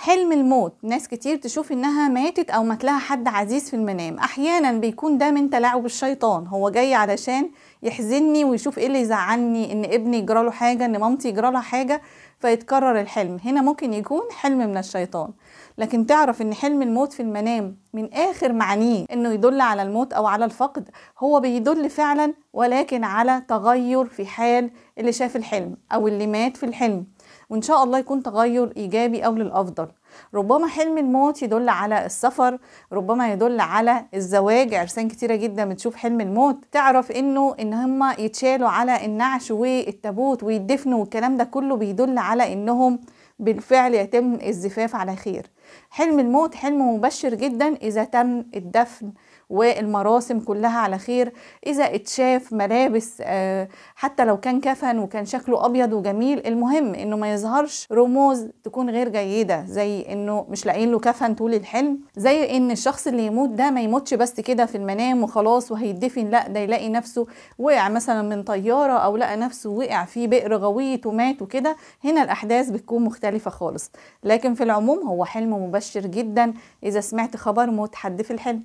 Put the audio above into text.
حلم الموت، ناس كتير تشوف انها ماتت او مات لها حد عزيز في المنام. احيانا بيكون ده من تلاعب الشيطان، هو جاي علشان يحزني ويشوف ايه اللي يزعلني، ان ابني يجراله حاجة، ان مامتي يجرالها حاجة، فيتكرر الحلم. هنا ممكن يكون حلم من الشيطان. لكن تعرف ان حلم الموت في المنام من اخر معانيه انه يدل على الموت او على الفقد، هو بيدل فعلا ولكن على تغير في حال اللي شاف الحلم او اللي مات في الحلم، وإن شاء الله يكون تغير إيجابي أو للأفضل. ربما حلم الموت يدل على السفر، ربما يدل على الزواج. عرسان كتيرة جدا بتشوف حلم الموت تعرف إن هما يتشالوا على النعش والتابوت ويدفنوا، والكلام ده كله بيدل على إنهم بالفعل يتم الزفاف على خير. حلم الموت حلم مبشر جدا إذا تم الدفن والمراسم كلها على خير، إذا اتشاف ملابس حتى لو كان كفن وكان شكله أبيض وجميل، المهم إنه ما يظهرش رموز تكون غير جيدة، زي إنه مش لاقين له كفن طول الحلم، زي إن الشخص اللي يموت ده ما يموتش بس كده في المنام وخلاص وهيدفن، لا ده يلاقي نفسه وقع مثلا من طيارة أو لقى نفسه وقع في بئر غويط ومات وكده. هنا الأحداث بتكون مختلفة خالص. لكن في العموم هو حلم مبشر جدا إذا سمعت خبر موت حد في الحلم.